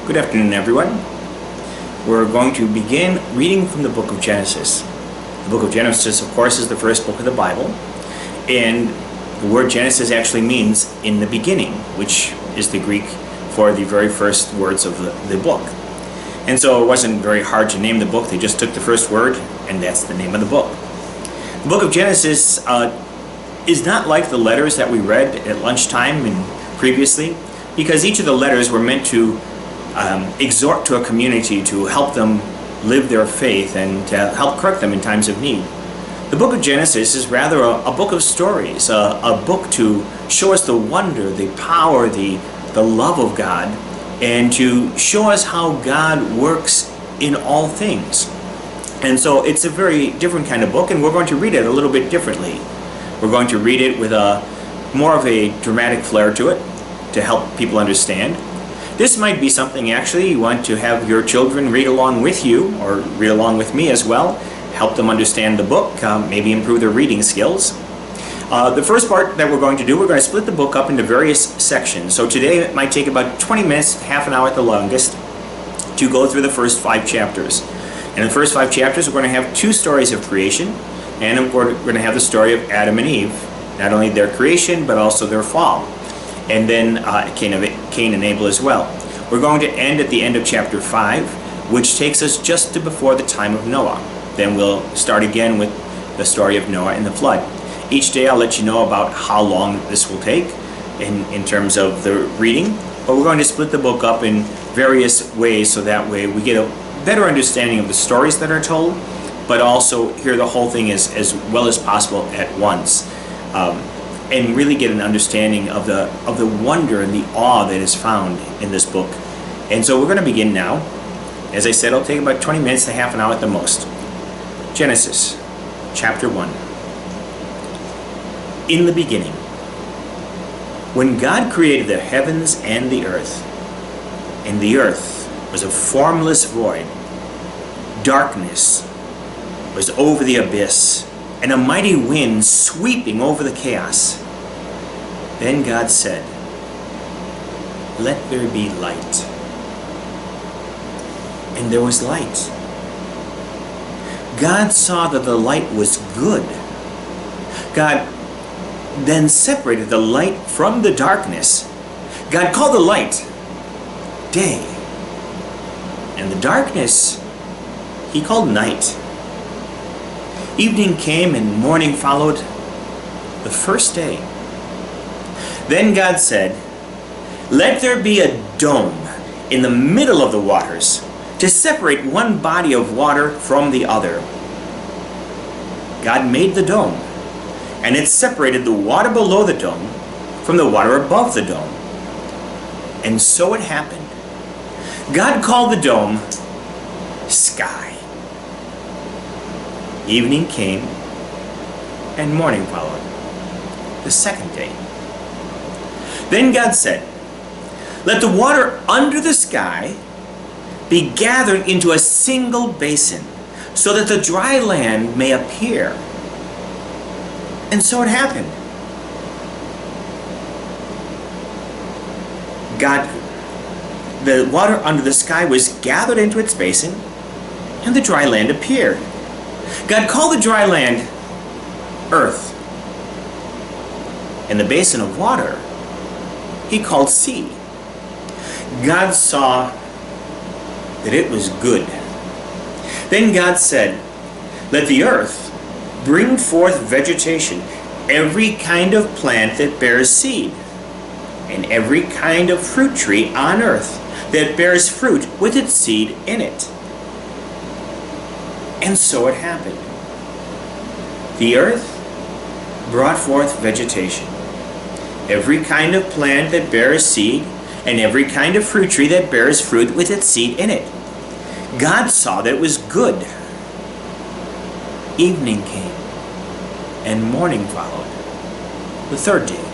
Good afternoon, everyone. We're going to begin reading from the book of Genesis. The book of Genesis, of course, is the first book of the Bible, and the word Genesis actually means in the beginning, which is the Greek for the very first words of the book. And so it wasn't very hard to name the book. They just took the first word, and that's the name of the book. The book of Genesis is not like the letters that we read at lunchtime and previously, because each of the letters were meant to exhort to a community to help them live their faith and to help correct them in times of need. The book of Genesis is rather a book of stories, a book to show us the wonder, the power, the love of God, and to show us how God works in all things. And so it's a very different kind of book, and we're going to read it a little bit differently. We're going to read it with more of a dramatic flair to it to help people understand. This might be something actually you want to have your children read along with you, or read along with me as well, help them understand the book, maybe improve their reading skills. The first part that we're going to do, we're going to split the book up into various sections. So today it might take about 20 minutes, half an hour at the longest, to go through the first 5 chapters. And in the first 5 chapters, we're going to have 2 stories of creation, and we're going to have the story of Adam and Eve, not only their creation, but also their fall. And then Cain and Abel as well. We're going to end at the end of chapter 5, which takes us just to before the time of Noah. Then we'll start again with the story of Noah and the flood. Each day I'll let you know about how long this will take in terms of the reading, but we're going to split the book up in various ways so that way we get a better understanding of the stories that are told, but also hear the whole thing as well as possible at once. And really get an understanding of the wonder and the awe that is found in this book. And so we're going to begin now. As I said, it'll take about 20 minutes to half an hour at the most. Genesis, chapter 1. In the beginning, when God created the heavens and the earth was a formless void, darkness was over the abyss, and a mighty wind sweeping over the chaos. Then God said, "Let there be light." And there was light. God saw that the light was good. God then separated the light from the darkness. God called the light day, and the darkness He called night. Evening came and morning followed, the first day. Then God said, "Let there be a dome in the middle of the waters to separate one body of water from the other." God made the dome, and it separated the water below the dome from the water above the dome. And so it happened. God called the dome sky. Evening came, and morning followed, the second day. Then God said, "Let the water under the sky be gathered into a single basin, so that the dry land may appear." And so it happened. The water under the sky was gathered into its basin, and the dry land appeared. God called the dry land earth, and the basin of water He called sea. God saw that it was good. Then God said, "Let the earth bring forth vegetation, every kind of plant that bears seed, and every kind of fruit tree on earth that bears fruit with its seed in it." And so it happened. The earth brought forth vegetation, every kind of plant that bears seed, and every kind of fruit tree that bears fruit with its seed in it. God saw that it was good. Evening came, and morning followed, the third day.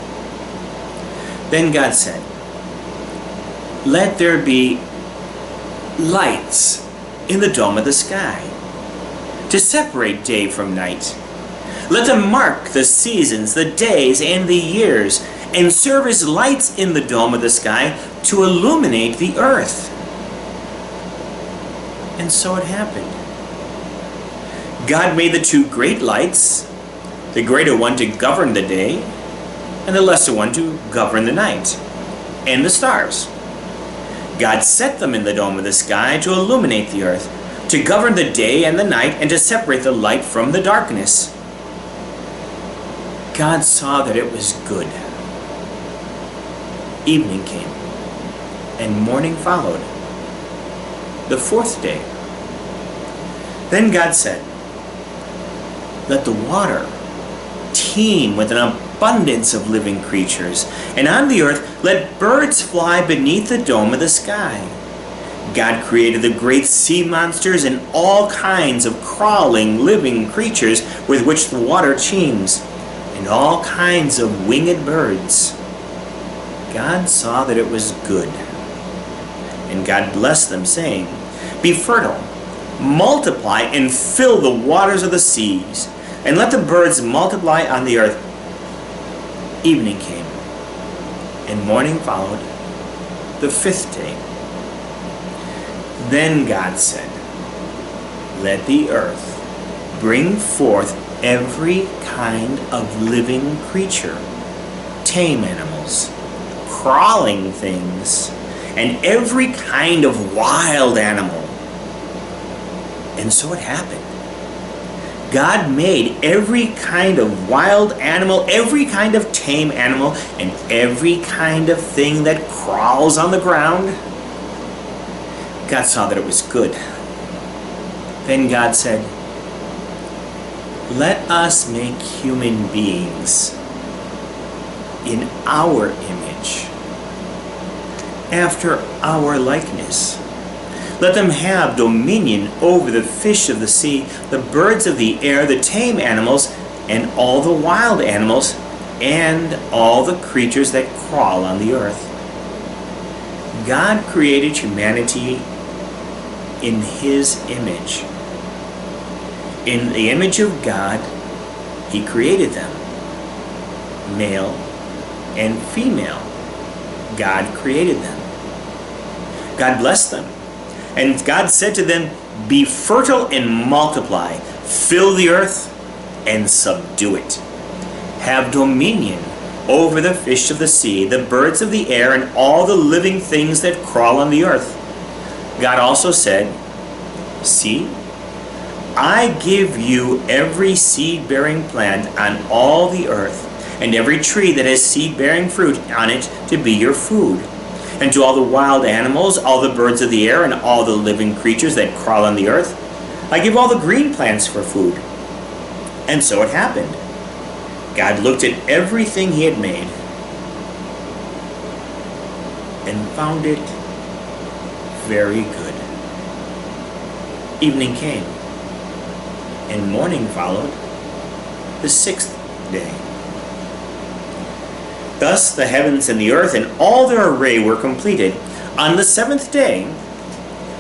Then God said, "Let there be lights in the dome of the sky, to separate day from night. Let them mark the seasons, the days, and the years, and serve as lights in the dome of the sky to illuminate the earth." And so it happened. God made the two great lights, the greater one to govern the day, and the lesser one to govern the night, and the stars. God set them in the dome of the sky to illuminate the earth, to govern the day and the night, and to separate the light from the darkness. God saw that it was good. Evening came, and morning followed, the fourth day. Then God said, "Let the water teem with an abundance of living creatures, and on the earth let birds fly beneath the dome of the sky." God created the great sea monsters and all kinds of crawling, living creatures with which the water teems, and all kinds of winged birds. God saw that it was good. And God blessed them, saying, "Be fertile, multiply, and fill the waters of the seas, and let the birds multiply on the earth." Evening came, and morning followed, the fifth day. Then God said, "Let the earth bring forth every kind of living creature, tame animals, crawling things, and every kind of wild animal." And so it happened. God made every kind of wild animal, every kind of tame animal, and every kind of thing that crawls on the ground. God saw that it was good. Then God said, "Let us make human beings in our image, after our likeness. Let them have dominion over the fish of the sea, the birds of the air, the tame animals, and all the wild animals, and all the creatures that crawl on the earth." God created humanity in His image. In the image of God, He created them. Male and female, God created them. God blessed them. And God said to them, "Be fertile and multiply, fill the earth and subdue it. Have dominion over the fish of the sea, the birds of the air, and all the living things that crawl on the earth." God also said, "See, I give you every seed-bearing plant on all the earth, and every tree that has seed-bearing fruit on it to be your food. And to all the wild animals, all the birds of the air, and all the living creatures that crawl on the earth, I give all the green plants for food." And so it happened. God looked at everything He had made and found it very good. Evening came, and morning followed, the sixth day. Thus the heavens and the earth and all their array were completed. On the seventh day,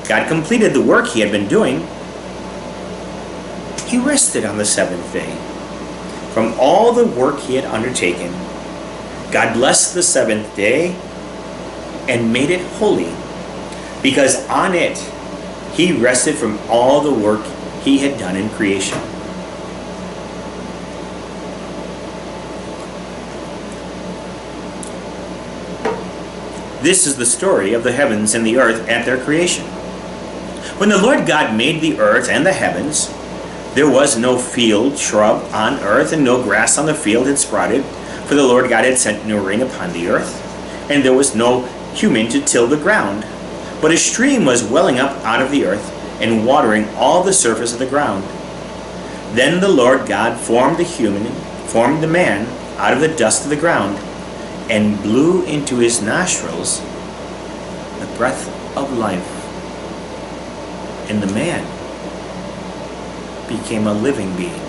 God completed the work He had been doing. He rested on the seventh day from all the work He had undertaken. God blessed the seventh day and made it holy, because on it He rested from all the work He had done in creation. This is the story of the heavens and the earth at their creation. When the Lord God made the earth and the heavens, there was no field, shrub on earth, and no grass on the field had sprouted, for the Lord God had sent no rain upon the earth, and there was no human to till the ground. But a stream was welling up out of the earth, and watering all the surface of the ground. Then the Lord God formed the man out of the dust of the ground, and blew into his nostrils the breath of life, and the man became a living being.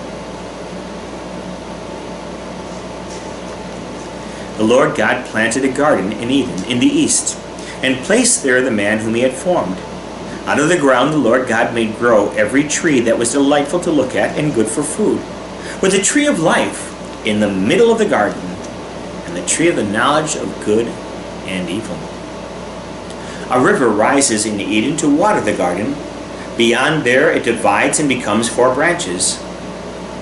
The Lord God planted a garden in Eden in the east, and placed there the man whom He had formed. Out of the ground the Lord God made grow every tree that was delightful to look at and good for food, with the tree of life in the middle of the garden, and the tree of the knowledge of good and evil. A river rises in Eden to water the garden, Beyond there, it divides and becomes 4 branches.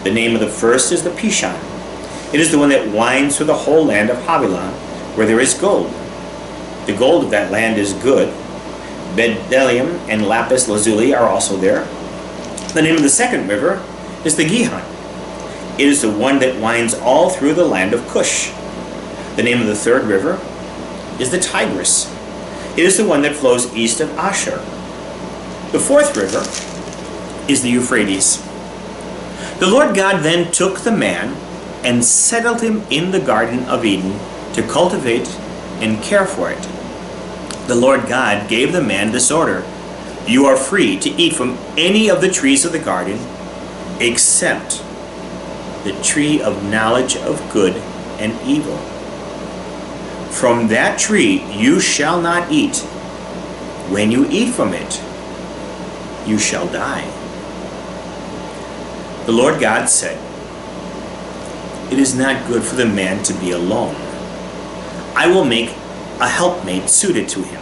The name of the first is the Pishon. It is the one that winds through the whole land of Havilah, where there is gold. The gold of that land is good. Bdellium and lapis lazuli are also there. The name of the second river is the Gihon. It is the one that winds all through the land of Cush. The name of the third river is the Tigris. It is the one that flows east of Asher. The fourth river is the Euphrates. The Lord God then took the man and settled him in the Garden of Eden to cultivate and care for it. The Lord God gave the man this order: "You are free to eat from any of the trees of the garden, except the tree of knowledge of good and evil. From that tree you shall not eat. When you eat from it, you shall die." The Lord God said, "It is not good for the man to be alone. I will make a helpmate suited to him."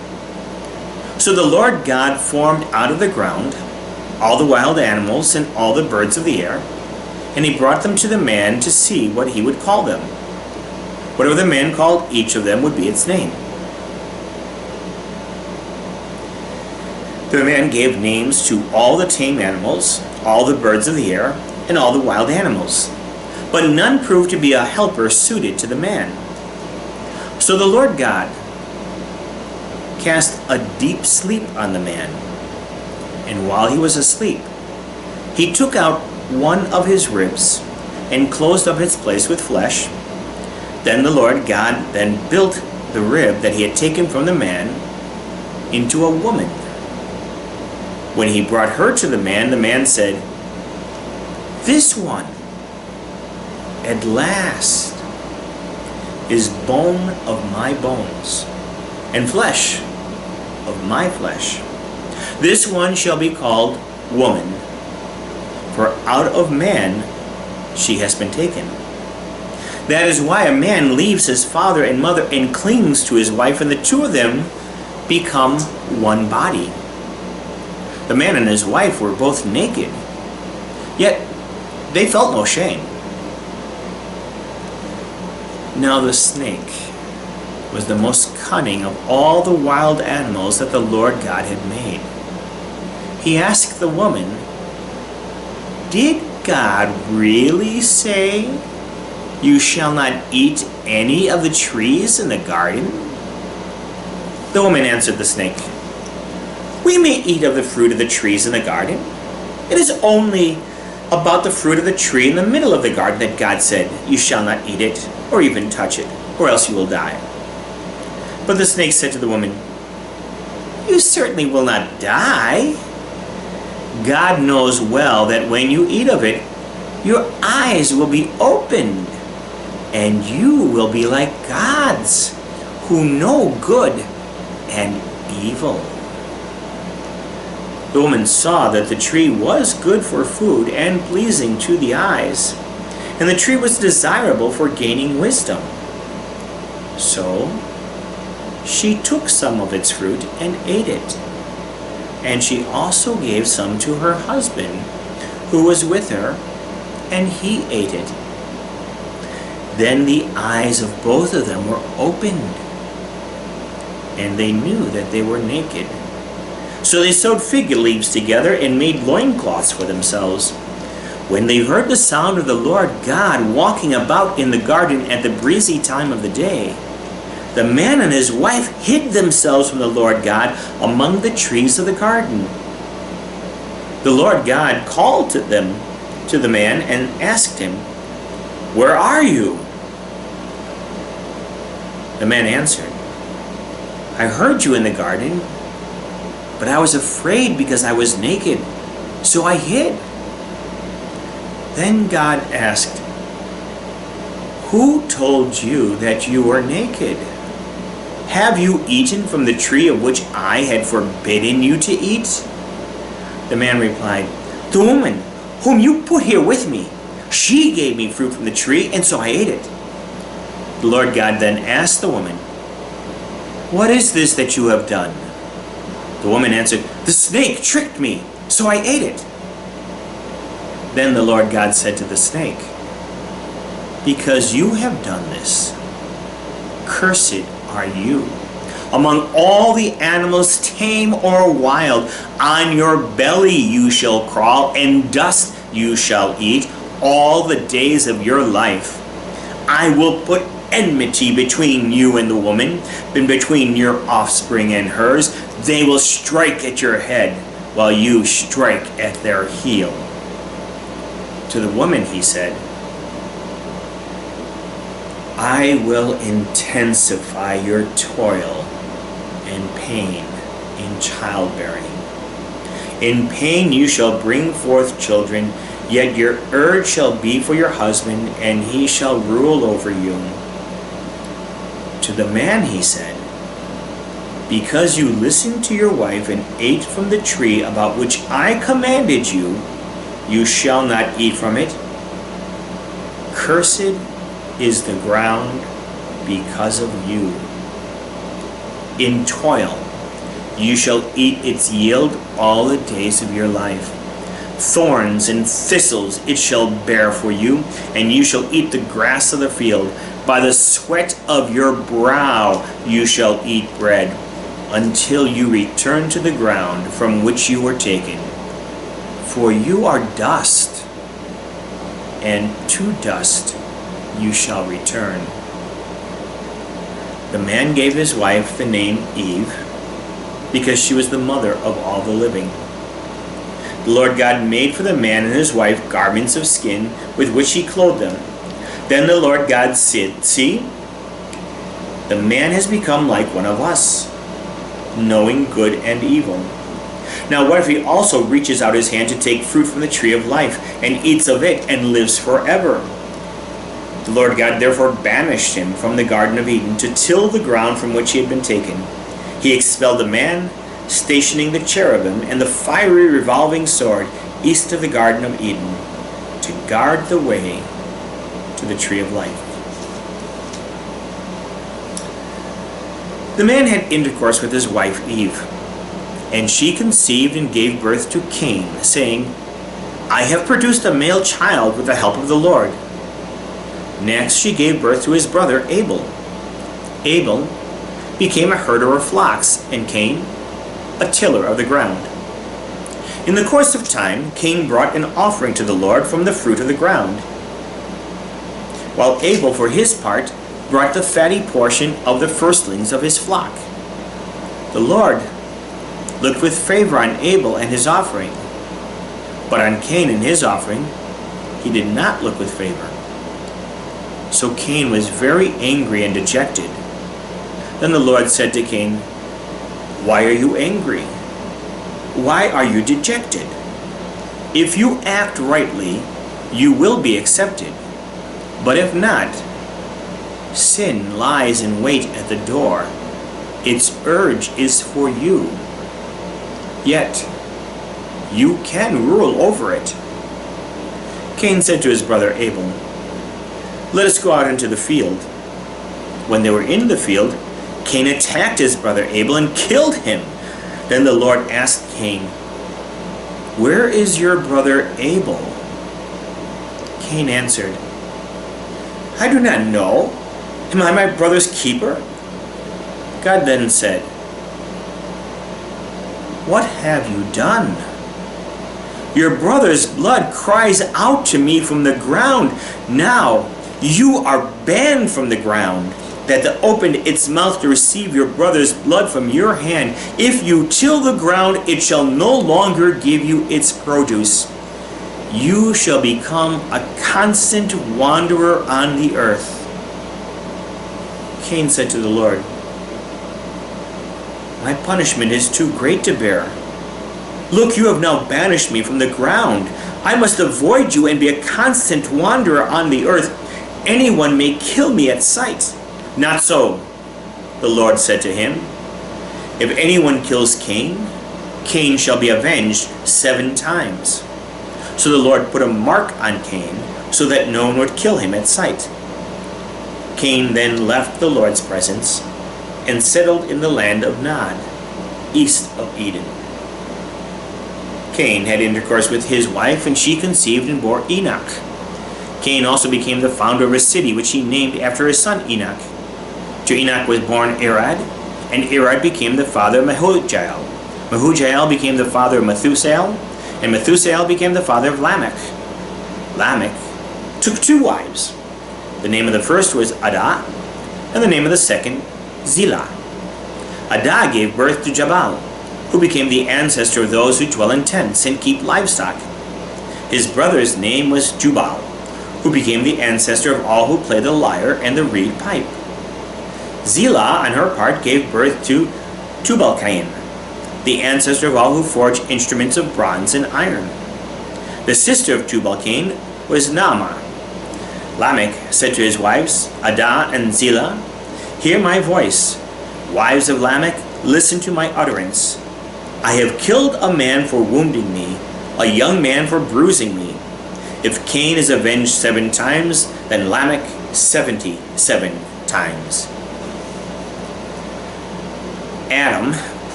So the Lord God formed out of the ground all the wild animals and all the birds of the air, and he brought them to the man to see what he would call them. Whatever the man called each of them would be its name. The man gave names to all the tame animals, all the birds of the air, and all the wild animals, but none proved to be a helper suited to the man. So the Lord God cast a deep sleep on the man, and while he was asleep, he took out one of his ribs and closed up its place with flesh. Then the Lord God then built the rib that he had taken from the man into a woman. When he brought her to the man said, "This one, at last, is bone of my bones and flesh of my flesh. This one shall be called woman, for out of man she has been taken. That is why a man leaves his father and mother and clings to his wife, and the two of them become one body." The man and his wife were both naked, yet they felt no shame. Now the snake was the most cunning of all the wild animals that the Lord God had made. He asked the woman, "Did God really say you shall not eat any of the trees in the garden?" The woman answered the snake, "We may eat of the fruit of the trees in the garden. It is only about the fruit of the tree in the middle of the garden that God said, 'You shall not eat it or even touch it, or else you will die.'" But the snake said to the woman, "You certainly will not die. God knows well that when you eat of it, your eyes will be opened, and you will be like gods, who know good and evil." The woman saw that the tree was good for food and pleasing to the eyes, and the tree was desirable for gaining wisdom. So she took some of its fruit and ate it, and she also gave some to her husband who was with her, and he ate it. Then the eyes of both of them were opened, and they knew that they were naked. So they sewed fig leaves together and made loincloths for themselves. When they heard the sound of the Lord God walking about in the garden at the breezy time of the day, the man and his wife hid themselves from the Lord God among the trees of the garden. The Lord God called to the man and asked him, "Where are you?" The man answered, "I heard you in the garden, but I was afraid because I was naked, so I hid." Then God asked, "Who told you that you were naked? Have you eaten from the tree of which I had forbidden you to eat?" The man replied, "The woman whom you put here with me, she gave me fruit from the tree, and so I ate it." The Lord God then asked the woman, "What is this that you have done?" The woman answered, "The snake tricked me, So I ate it. Then the Lord God said to the snake, because you have done this, cursed are you among all the animals, tame or wild. On your belly you shall crawl, and dust you shall eat all the days of your life. I will put enmity between you and the woman, and between your offspring and hers. They will strike at your head, while you strike at their heel. To the woman he said, I will intensify your toil and pain in childbearing. In pain you shall bring forth children, yet your urge shall be for your husband, and he shall rule over you. To the man he said, because you listened to your wife and ate from the tree about which I commanded you, you shall not eat from it. Cursed is the ground because of you. In toil you shall eat its yield all the days of your life. Thorns and thistles it shall bear for you, and you shall eat the grass of the field. By the sweat of your brow you shall eat bread, until you return to the ground from which you were taken. For you are dust, and to dust you shall return. The man gave his wife the name Eve, because she was the mother of all the living. The Lord God made for the man and his wife garments of skin with which he clothed them. Then the Lord God said, see, the man has become like one of us, knowing good and evil. Now what if he also reaches out his hand to take fruit from the tree of life, and eats of it, and lives forever? The Lord God therefore banished him from the Garden of Eden to till the ground from which he had been taken. He expelled the man, stationing the cherubim and the fiery revolving sword east of the Garden of Eden, to guard the way to the tree of life. The man had intercourse with his wife Eve, and she conceived and gave birth to Cain, saying, I have produced a male child with the help of the Lord. Next she gave birth to his brother Abel. Abel became a herder of flocks, and Cain a tiller of the ground. In the course of time, Cain brought an offering to the Lord from the fruit of the ground, while Abel, for his part, brought the fatty portion of the firstlings of his flock. The Lord looked with favor on Abel and his offering, but on Cain and his offering he did not look with favor. So Cain was very angry and dejected. Then the Lord said to Cain, why are you angry? Why are you dejected? If you act rightly, you will be accepted. But if not, sin lies in wait at the door. Its urge is for you. Yet, you can rule over it. Cain said to his brother Abel, let us go out into the field. When they were in the field, Cain attacked his brother Abel and killed him. Then the Lord asked Cain, where is your brother Abel? Cain answered, I do not know. Am I my brother's keeper? God then said, what have you done? Your brother's blood cries out to me from the ground. Now you are banned from the ground, that opened its mouth to receive your brother's blood from your hand. If you till the ground, it shall no longer give you its produce. You shall become a constant wanderer on the earth. Cain said to the Lord, my punishment is too great to bear. Look, you have now banished me from the ground. I must avoid you and be a constant wanderer on the earth. Anyone may kill me at sight. Not so, the Lord said to him. If anyone kills Cain, Cain shall be avenged 7 times. So the Lord put a mark on Cain, so that no one would kill him at sight. Cain then left the Lord's presence and settled in the land of Nod, east of Eden. Cain had intercourse with his wife, and she conceived and bore Enoch. Cain also became the founder of a city, which he named after his son Enoch. To Enoch was born Irad, and Irad became the father of Mehujael. Mehujael became the father of Methusael, and Methusael became the father of Lamech. Lamech took 2 wives. The name of the first was Adah, and the name of the second, Zillah. Adah gave birth to Jabal, who became the ancestor of those who dwell in tents and keep livestock. His brother's name was Jubal, who became the ancestor of all who play the lyre and the reed pipe. Zillah, on her part, gave birth to Tubal-Cain, the ancestor of all who forge instruments of bronze and iron. The sister of Tubal-Cain was Naamah. Lamech said to his wives, Adah and Zillah, "Hear my voice. Wives of Lamech, listen to my utterance. I have killed a man for wounding me, a young man for bruising me. If Cain is avenged 7 times, then Lamech 77 times." Adam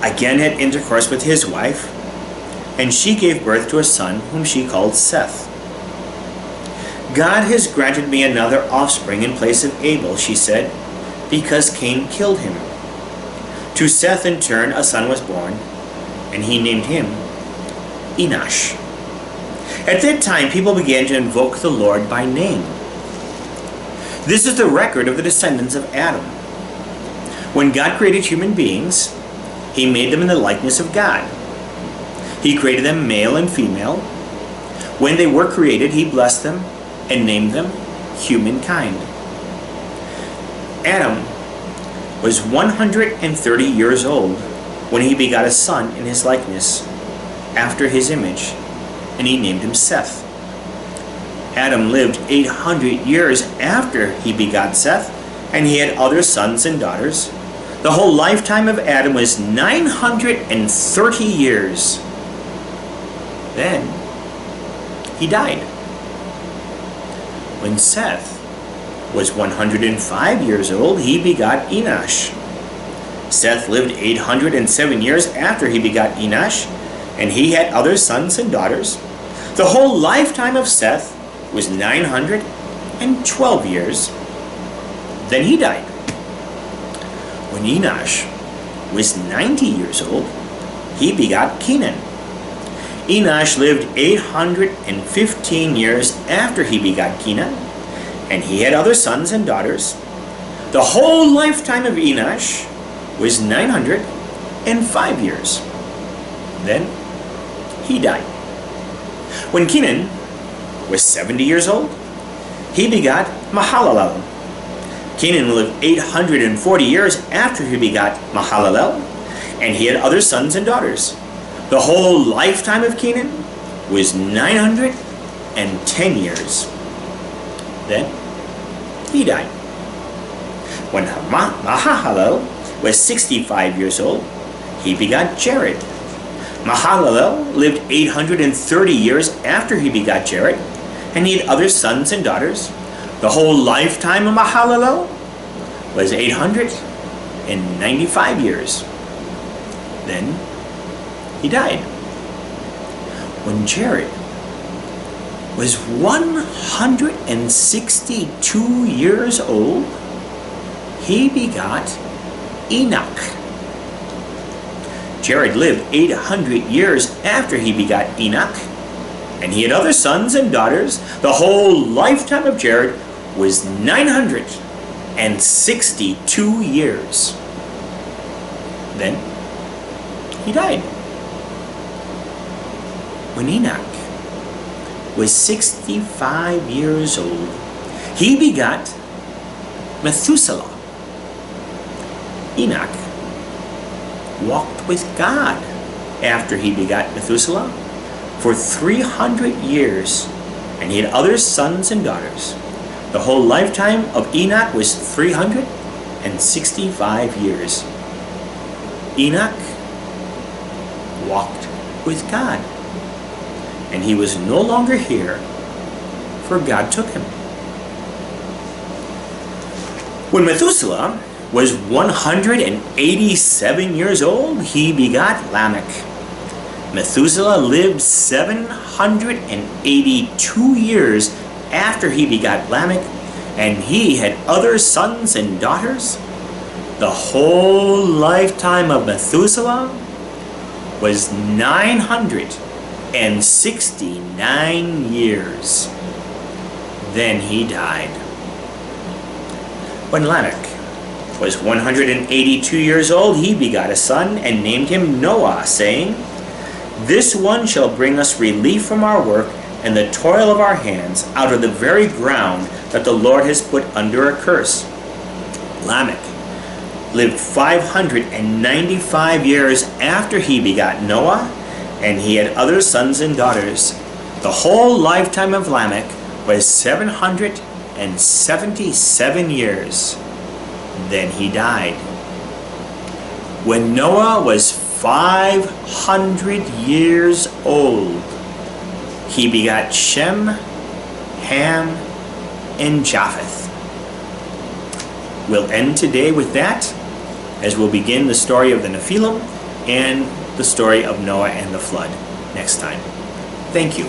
again had intercourse with his wife, and she gave birth to a son whom she called Seth. "God has granted me another offspring in place of Abel," she said, "because Cain killed him." To Seth in turn a son was born, and he named him Enosh. At that time people began to invoke the Lord by name. This is the record of the descendants of Adam. When God created human beings, he made them in the likeness of God. He created them male and female. When they were created, he blessed them and named them humankind. Adam was 130 years old when he begot a son in his likeness, after his image, and he named him Seth. Adam lived 800 years after he begot Seth, and he had other sons and daughters. The whole lifetime of Adam was 930 years. Then he died. When Seth was 105 years old, he begot Enosh. Seth lived 807 years after he begot Enosh, and he had other sons and daughters. The whole lifetime of Seth was 912 years. Then he died. When Enosh was 90 years old, he begot Kenan. Enosh lived 815 years after he begot Kenan, and he had other sons and daughters. The whole lifetime of Enosh was 905 years. Then he died. When Kenan was 70 years old, he begot Mahalalel. Kenan lived 840 years after he begot Mahalalel, and he had other sons and daughters. The whole lifetime of Kenan was 910 years. Then he died. When Mahalalel was 65 years old, he begot Jared. Mahalalel lived 830 years after he begot Jared, and he had other sons and daughters. The whole lifetime of Mahalalel was 895 years. Then he died. When Jared was 162 years old, he begot Enoch. Jared lived 800 years after he begot Enoch, and he had other sons and daughters. The whole lifetime of Jared was 962 years. Then he died. When Enoch was 65 years old, he begot Methuselah. Enoch walked with God after he begot Methuselah for 300 years, and he had other sons and daughters. The whole lifetime of Enoch was 365 years. Enoch walked with God, and he was no longer here, for God took him. When Methuselah was 187 years old, he begot Lamech. Methuselah lived 782 years after he begot Lamech, and he had other sons and daughters. The whole lifetime of Methuselah was 969 years. Then he died. When Lamech was 182 years old, he begot a son and named him Noah, saying, "This one shall bring us relief from our work and the toil of our hands out of the very ground that the Lord has put under a curse." Lamech lived 595 years after he begot Noah, and he had other sons and daughters. The whole lifetime of Lamech was 777 years. Then he died. When Noah was 500 years old, he begot Shem, Ham, and Japheth. We'll end today with that, as we'll begin the story of the Nephilim and the story of Noah and the flood next time. Thank you.